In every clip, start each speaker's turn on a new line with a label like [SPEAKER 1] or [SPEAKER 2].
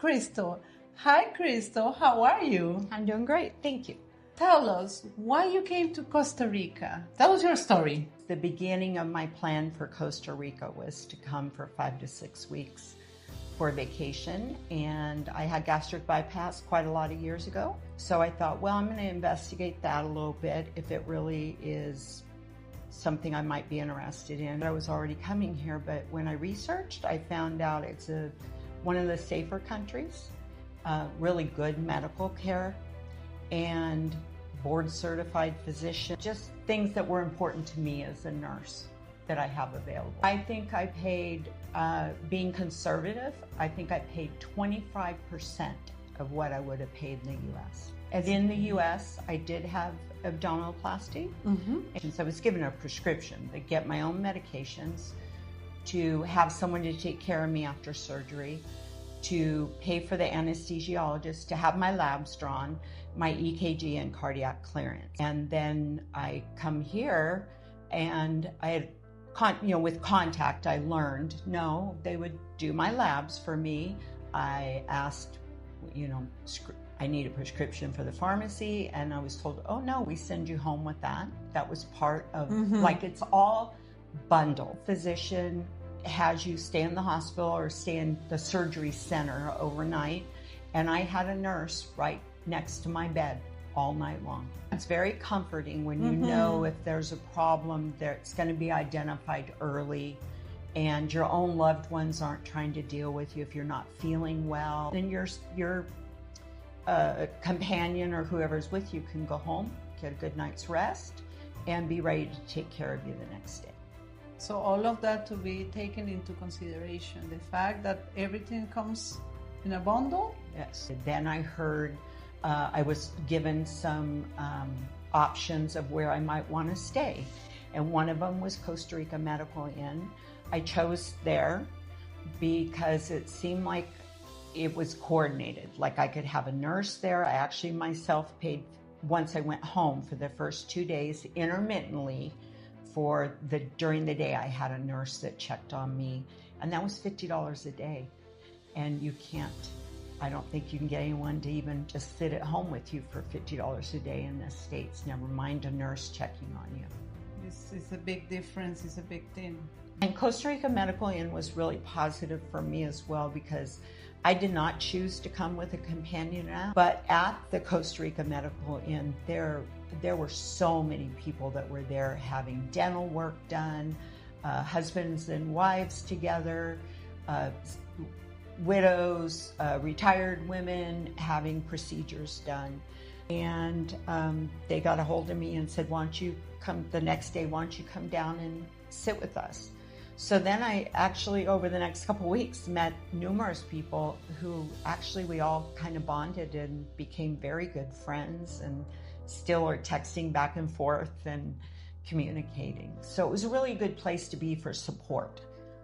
[SPEAKER 1] Crystal. Hi, Crystal. How are you?
[SPEAKER 2] I'm doing great. Thank you.
[SPEAKER 1] Tell us why you came to Costa Rica. Tell us your story.
[SPEAKER 2] The beginning of my plan for Costa Rica was to come for 5 to 6 weeks for vacation, and I had gastric bypass quite a lot of years ago. So I thought, well, I'm going to investigate that a little bit if it really is something I might be interested in. I was already coming here, but when I researched, I found out it's one of the safer countries, really good medical care, and board-certified physician, just things that were important to me as a nurse that I have available. I think I paid, being conservative, I think I paid 25% of what I would have paid in the U.S. And in the U.S., I did have abdominoplasty. And so I was given a prescription to get my own medications, to have someone to take care of me after surgery, to pay for the anesthesiologist, to have my labs drawn, my EKG and cardiac clearance. And then I come here and I had, with contact, I learned, no, they would do my labs for me. I asked, I need a prescription for the pharmacy, and I was told, oh no, we send you home with that. That was part of, it's all bundled. Physician has you stay in the hospital or stay in the surgery center overnight. And I had a nurse right next to my bed all night long. It's very comforting when you know if there's a problem that's going to be identified early, and your own loved ones aren't trying to deal with you if you're not feeling well. Then your companion or whoever's with you can go home, get a good night's rest, and be ready to take care of you the next day.
[SPEAKER 1] So all of that to be taken into consideration, the fact that everything comes in a bundle?
[SPEAKER 2] Yes. Then I heard, I was given some options of where I might want to stay. And one of them was Costa Rica Medical Inn. I chose there because it seemed like it was coordinated. Like I could have a nurse there. I actually myself paid, once I went home for the first 2 days, intermittently, during the day I had a nurse that checked on me, and that was $50 a day. And I don't think you can get anyone to even just sit at home with you for $50 a day in the States, never mind a nurse checking on you.
[SPEAKER 1] This is a big difference, it's a big thing.
[SPEAKER 2] And Costa Rica Medical Inn was really positive for me as well, because I did not choose to come with a companion app, but at the Costa Rica Medical Inn, there were so many people that were there having dental work done, husbands and wives together, widows, retired women having procedures done. And they got a hold of me and said, why don't you come the next day, why don't you come down and sit with us? So then I actually, over the next couple of weeks, met numerous people who actually we all kind of bonded and became very good friends, and still are texting back and forth and communicating. So it was a really good place to be for support.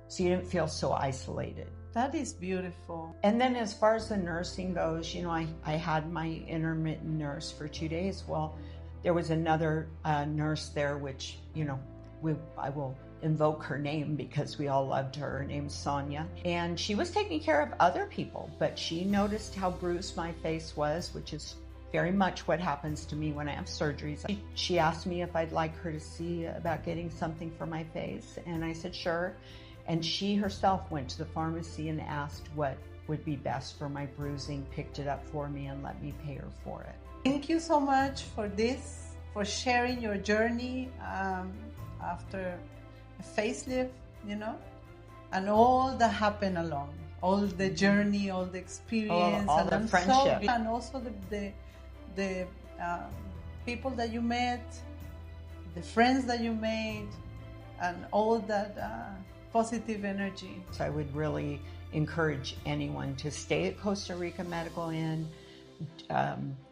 [SPEAKER 2] So you didn't feel so isolated.
[SPEAKER 1] That is beautiful.
[SPEAKER 2] And then as far as the nursing goes, I had my intermittent nurse for 2 days. Well, there was another nurse there, which, I will invoke her name because we all loved her. Her name's Sonia. And she was taking care of other people, but she noticed how bruised my face was, which is very much what happens to me when I have surgeries. She asked me if I'd like her to see about getting something for my face, and I said sure. And she herself went to the pharmacy and asked what would be best for my bruising, picked it up for me, and let me pay her for it.
[SPEAKER 1] Thank you so much for this, for sharing your journey after a facelift, and all that happened along, all the journey, all the experience,
[SPEAKER 2] all the friendship,
[SPEAKER 1] and also the people that you met, the friends that you made, and all that positive energy.
[SPEAKER 2] So I would really encourage anyone to stay at Costa Rica Medical Inn,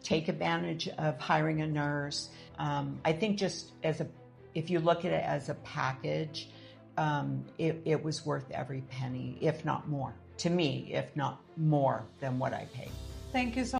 [SPEAKER 2] take advantage of hiring a nurse. I think just if you look at it as a package, it was worth every penny, if not more, to me, if not more than what I paid.
[SPEAKER 1] Thank you so much.